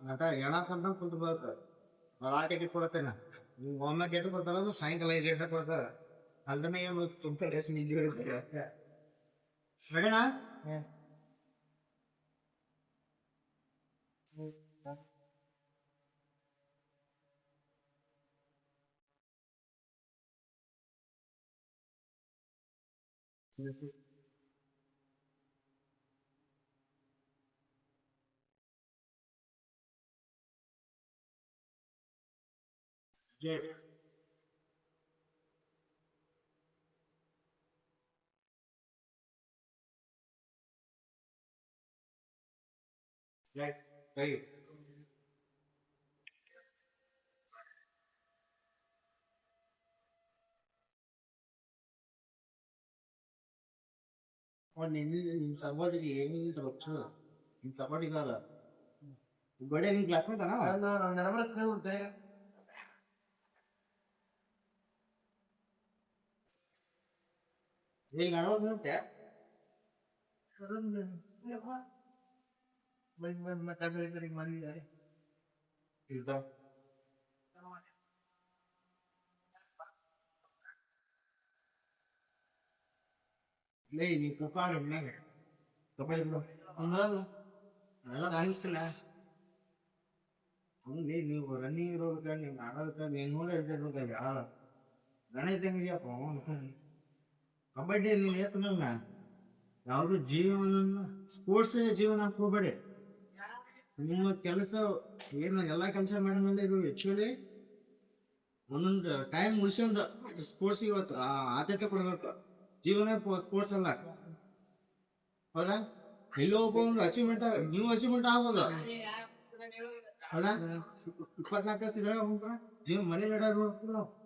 ನಟ ಎಣಕಂತ ಕುಂತು ಬರ್ತದೆ ಆ ಟಿಕೆಟ್ ಕೊಡ್ತೇನೆ ನೀವು ಒಮ್ಮೆ ಟಿಕೆಟ್ ಕೊಡ್ತಾರ ಸಾಯಂಕಾಲ 5 ಗಂಟೆ ಕೊಡ್ತಾರ ಅಲ್ಲೇ ಏನು ತುಂಬ ಡೇಸ್ ನಿಂಗೆ ಬೇಡಣ ಜೈ ಜೈ ಜೈ ನಿನ್ನ ಸಹೋದರಿ ಏನಿಲ್ಲ ಗೊತ್ತು ನಿನ್ನ ಸಪೋರ್ಟ್ ಇದ್ದಾರ ಬಡೆ ನಿನ್ನ ಕ್ಲಾಸ್ಮೇಟ್ ಅಣ್ಣ ಈಗ ನೋಡುತ್ತೆ ಮಾಡಿದ್ದಾರೆ ಲೇ ನೀ ಕುಕ್ಕಾಡ ಎಲ್ಲ ಕಾಣಿಸ್ತಿಲ್ಲ ಹಂಗೆ ನೀವು ರನ್ನಿಂಗ್ ಇರೋದಕ್ಕೆ ನೀವು ಆಡೋದಕ್ಕೆ ನೀವು ನೋಡಿ ಹೇಳ್ತಿರ್ಬೇಕಾದ್ರೆ ಗಣಿತ ಹೆಂಗಿದೆಯಪ್ಪ ಕಬಡ್ಡಿ ನೀನು ಏತನಲ್ಲ ಯಾವುದು ಜೀವನ ಸ್ಪೋರ್ಟ್ಸ್ ಜೀವನ ಹೋಗ್ಬೇಡಿ ನಿಮ್ಮ ಕೆಲಸ ಏನು ಎಲ್ಲ ಕೆಲಸ ಮಾಡಿದ್ಮೇಲೆ ಇದು ಆ್ಯಕ್ಚುಲಿ ಒಂದೊಂದು ಟೈಮ್ ಮುಗಿಸ್ಕೊಂಡು ಸ್ಪೋರ್ಟ್ಸಿಗೆ ಇವತ್ತು ಆದ್ಯತೆ ಕೊಡಬೇಕು ಜೀವನ ಸ್ಪೋರ್ಟ್ಸ್ ಅಲ್ಲ ಹೌದಾ ಎಲ್ಲೋ ಒಬ್ಬ ಒಂದು ಅಚೀವ್ಮೆಂಟ್ ನೀವು ಅಚೀವ್ಮೆಂಟ್ ಆಗ್ಬೋದು ಹೌದಾ 24 ತಾಸು ಜೀವ ಮನೆ ನಡೋದು ನಾವು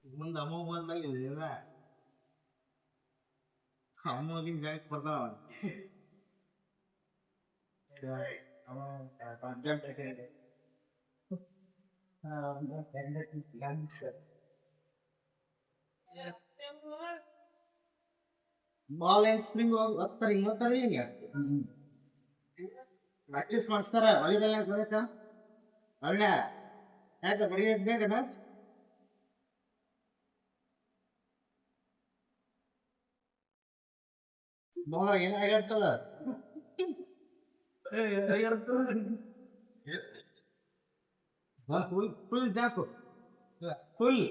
ಮುಂದೆ ಅಮ್ಮ ಬಂದಾಗ ಇಲ್ಲ ಅಮ್ಮಗಿನ ಜಾಗಕ್ಕೆ ಬರ್ತಾವ ಬಾಲ್ ಏನ್ ಸ್ಪ್ರಿಂಗ್ ಹೋಗ್ತಾರೆ ಹಿಂಗೋಗ್ತಾರೆ ಹಿಂಗೆ ಪ್ರಾಕ್ಟೀಸ್ ಮಾಡಿಸ್ತಾರ ವಾಲಿಬಾಲ್ ಬರತ್ತಾ ಒಳ್ಳೆ ಯಾಕೆ ಬಡಿಯೋದು ಬೇಕನ ಬಾಲ್ ಏನಾಗಿರ್ತಲ್ಲ ಫುಲ್ ಜಾಕು ಫುಲ್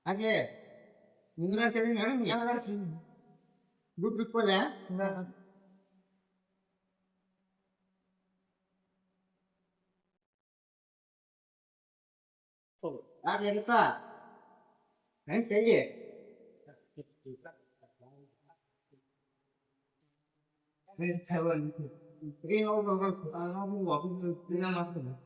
ಹಾಗೆ ಗುಡ್ ಬಿಟ್ಕೊಳ್ಳ ಯಾಕೆ ಹೇಳ್ತಾ ಹೆಂಗೆ ಕೈಗೆ ಮಾಡ್ತೇನೆ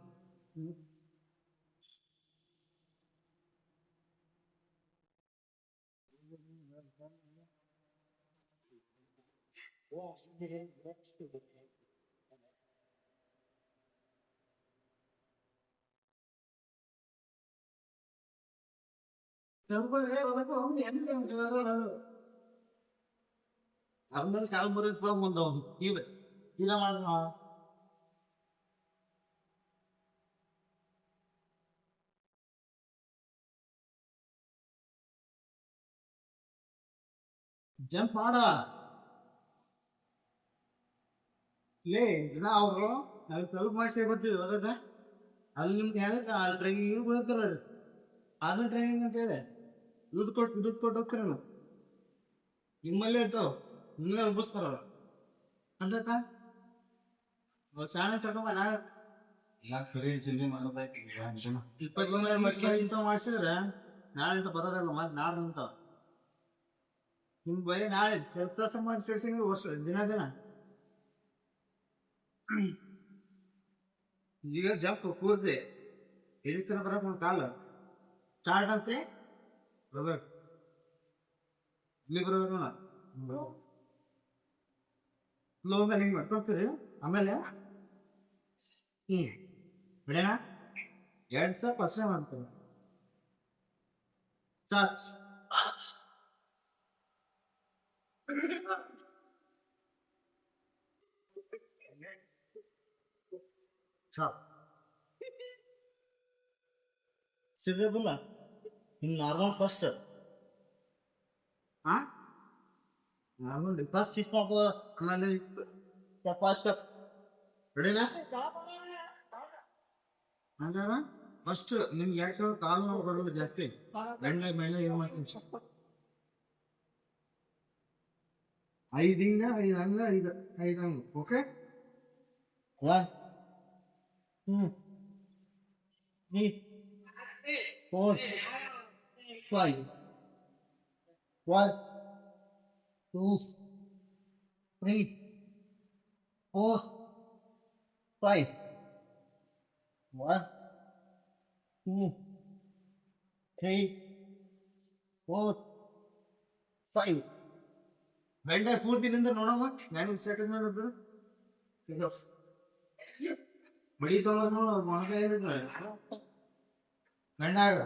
ಆಮೇಲೆ ಕಾಲ್ ಬರೀ ಫಾರ್ಮ್ ಬಂದವನು ಇಲ್ಲ ಮಾಡ ಜಂಪ್ ಮಾಡ ಲೇ ದಿನ ಅವರು ಅಲ್ಲಿ ಸ್ವಲ್ಪ ಮಾಡಿಸಿ ಬರ್ತೀವಿ ಹೋದಾಗ ಅಲ್ಲಿ ನಿಮ್ಗೆ ಹೇಳಕ್ಕೆ ಅಲ್ಲಿ ಟ್ರೈನಿಂಗ್ ಬರ್ತಾರ ಆದ್ಮೇಲೆ ಟ್ರೈನಿಂಗ್ ಅಂತ ಹೇಳಿ ದುಡ್ಡು ಕೊಟ್ಟು ಹೋಗ್ತೀರ ನಾವು ನಿಮ್ಮಲ್ಲೇ ಇರ್ತಾವ ನಿಮ್ಮಲ್ಲೇ ಉಬ್ಬಿಸ್ತಾರ ಅಂತಕ್ಕ ಶಾಲೆ ತಗೊಂಬ ನಾ ಮಾಡಿಸಿದ್ರೆ ನಾಳೆ ಬರೋದಲ್ಲ ಮತ್ತೆ ನಾಡ್ದು ಅಂತ ನಿಮ್ ಬರೀ ನಾಳೆ ಸ್ವಲ್ಪ ಸಮಾಜ ಸೇರಿಸಿ ವರ್ಷ ದಿನ ಈಗ ಜಂಪ್ ಕೂರ್ದೆ ಎಲ್ಲಿ ತರ ಬರಕ್ ಒಂದು ಕಾಲ ಸ್ಟಾರ್ಟ್ ಅಂತೆ ಬರ್ಬೇಕು ಇಲ್ಲಿ ಬರ್ಬೇಕು ಸ್ಲೋಗ ಹಿಂಗೆ ಮಾಡ್ಕೊತೀರಿ ಆಮೇಲೆ ಬಿಡೋಣ 2 ಫಸ್ಟೇ ಮಾಡ್ತೀವಿ ಸ್ಟಾರ್ಟ್ ಸ್ಟಾಪ್ ಸಿಜಬಲ್ಲ ಇನ್ ನಾರ್ಮಲ್ ಫಸ್ಟ್ ಹಾ ನಾರ್ಮಲ್ ಫಸ್ಟ್ ಸ್ಟಾಪ್ ಆಮೇಲೆ ಫಸ್ಟ್ ರೆಡಿನಾ ಹಂಗಾರ ಫಸ್ಟ್ ನಿಮ್ಗೆ ಯಾಕೆ ಕಾಲು ನೋವು ಬರೋದು ಜಾಸ್ತಿ ಗಂಡ ಮೇಲೆ ಏನು ಮಾಡ್ತೀನಿ 5 ಹಿಂಗ 5 ಹಂಗ 5 ಹಂಗ ಓಕೆ 1 2 3 4 5 1 2 3 4 5 1 2 3 4 5 ಗಂಡ ಪೂರ್ತಿನಿಂದ ನೋಡಮ್ಮ ನಾನು ಸೆಕೆಂಡ್ ಮಾಡಿದ್ರು ಮಡಿ ತೊಗೊಳೋದು ಮೊಣಕಾಯಿ ಗಂಡಾಗ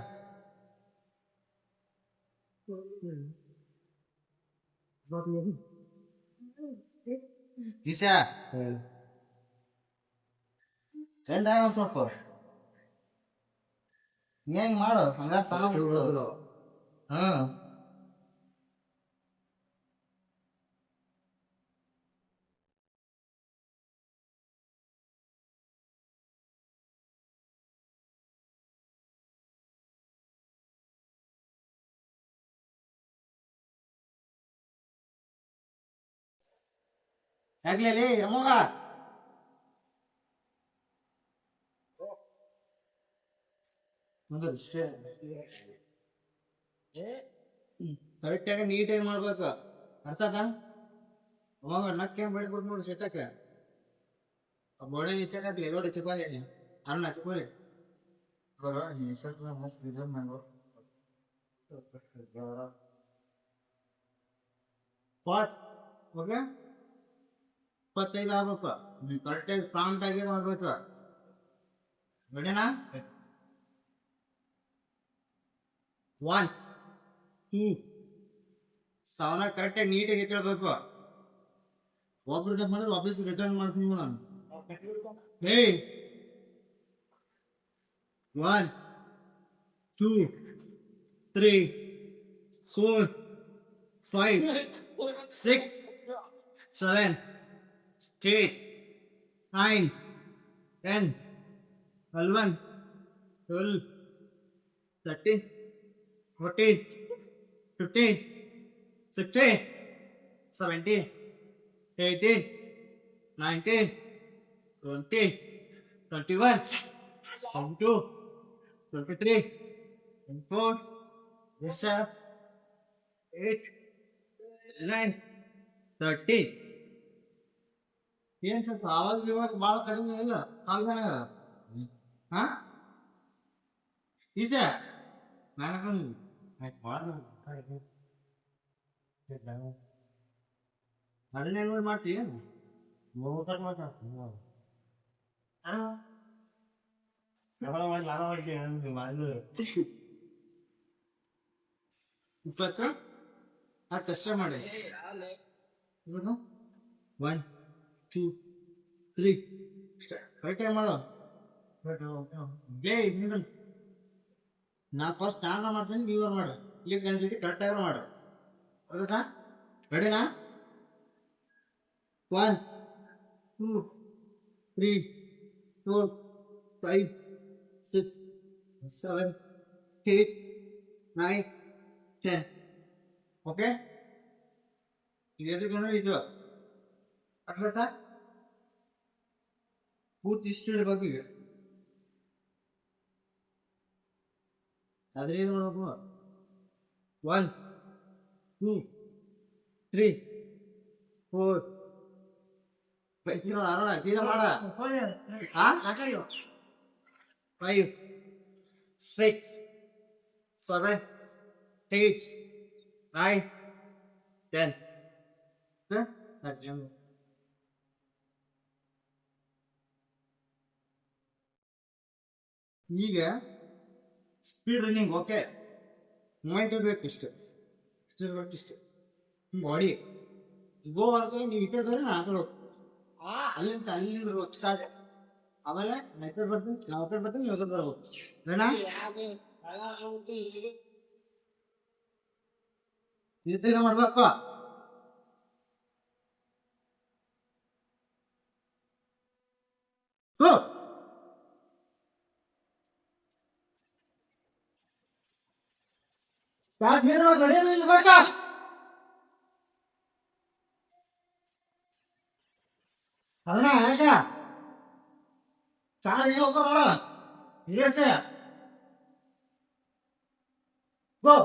ದಿಶಾ ಗಂಡಾಗ ಸ್ವಲ್ಪ ಹೆಂಗ್ ಮಾಡು ಹಂಗ ಹಾ ಆಗ್ಲಿ ಅಮ್ಮಗ ಕರೆಕ್ಟಾಗಿ ನೀಟಾಗಿ ಮಾಡ್ಬೇಕು ಅರ್ಥದ ಅವಾಗ ನಕ್ಕೇನು ಬೆಳ್ಬಿಟ್ಟು ನೋಡಿ ಸೆಟ್ಟಕ್ಕೆ ಬೋಡೆ ನಿಚ್ಚಕ್ಕೆ ಎದೋಡೆ ಚಪಾತಿ ಅನ್ನ ಚಪಾತಿ ಪಾಸ್ ಓಕೆ 25 ಆಗ್ಬೇಕು ಕರೆಕ್ಟಾಗಿ ಪ್ರಾಂಟಾಗಿ ಮಾಡ್ಬೇಕು ರೆಡಿನಾ 1 2 ಸಾವನ ಕರೆಕ್ಟಾಗಿ ನೀಟಾಗಿ ಎತ್ತಬೇಕು ಒಬ್ರು ಮಾಡಿದ್ರೆ ವಾಪಸ್ ರಿಟರ್ನ್ ಮಾಡ್ತೀನಿ ನಾನು ಹೇ 1 2 3 4 5 6 7 8 9 10 11 12 13 14 15 16 17 18 19 20 21 22 23 24 27 8 9 30 ಏನ್ ಸ್ವಲ್ಪ ಆವಾಗ ಇವಾಗ ಭಾಳ ಕಡಿಮೆ ಇಲ್ಲ ಕಾಲ್ದಾಗ ಹಾ ಈಸ ನಾನು ಅದನ್ನೇ ನೋಡಿ ಮಾಡ್ತೀವಿ ಇಪ್ಪತ್ತು ಅದು ಕಷ್ಟ ಮಾಡಿ 1 2 3 ಕರೆಕ್ಟ್ ಟೈಮ್ ಮಾಡೋ ನಾ ಫಸ್ಟ್ ಸ್ನಾನ ಮಾಡ್ತೀನಿ ನೀವು ಮಾಡು ಈಗ ಅನ್ಸಿಟ್ಟು ಕರೆಕ್ಟಾಗಿ ಮಾಡು ಹೌದಾ ರೆಡಿನಾ 1 2 3 4 5 6 7 8 9 10 ಓಕೆ ಇದೆಲ್ಲ ಇದು ಅರ್ಥ ಪೂರ್ತಿ ಇಷ್ಟು ಇಡಬೇಕು ಈಗ ಅದ್ರೇನು ಮಾಡ್ಬೇಕು 1 2 3 4 ತೀರ ಮಾಡ ಹಾ 5 6 7 8 9 10 ಈಗ ಸ್ಪೀಡ್ ರನ್ನಿಂಗ್ ಓಕೆ ಮೂಮೆಂಟ್ ಇರ್ಬೇಕು ಇಷ್ಟು ಇರ್ಬೇಕು ಇಷ್ಟು ಬಾಡಿ ಗೋ ಅಂತ ನೀವು ಈ ಕಡೆ ಬರ್ರಿ ನಾ ಆ ಕಡೆ ಹೋಗ್ತೀನಿ ಅಲ್ಲಿಂದ ಅಲ್ಲಿಂದ ಸ್ಟಾರ್ಟ್ ಆಮೇಲೆ ನೈಕರ್ ಬರ್ತೀನಿ ನಾವು ಕಡೆ ಬರ್ತೀನಿ ನೀವು ಬರ್ಬೇಕು ಇದನ್ನ ಮಾಡ್ಬೇಕು ಗೋ ಸ್ಟಾರ್ಟ್ ಹೇಳೋ ಗಡಿಯಲ್ಲಿ ಇಲ್ಬೇಕಾ ಅದನ್ನ ಆಶಾ ಚಾಲ ಹೋಗೋ ನೋಡ ಇದೇಸೆ ಗೋ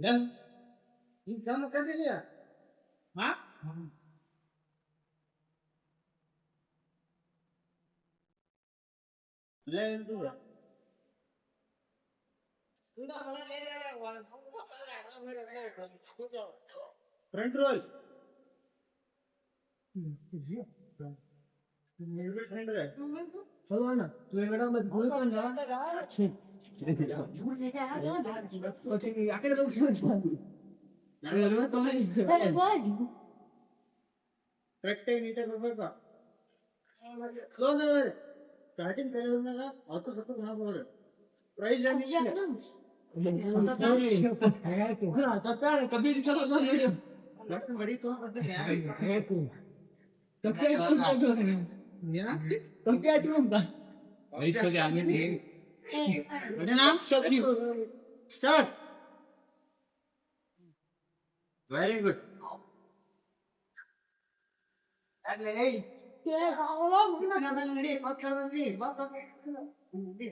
ಏನ್ ಈ ಕಾಮ ಕಂಟಿನ್ಯೂ ಹಾ ಫ್ರಂಟ್ ರೋಲ್ ಚಲೋಣ ಕರೆಕ್ಟಾಗಿ ನೀಟಾಗಿ ಬರ್ಬೇಕು ಸ್ಟಾರ್ಟಿಂಗ್ ಕಲಿಯೋದ್ಮೇಲೆ ಹತ್ತು ಸತ್ತು ಮಾಡ್ಬೋದು ಪ್ರೈಸ್ ಸ್ಟಾರ್ಟ್ ವೆರಿ ಗುಡ್ ನೋಡಿ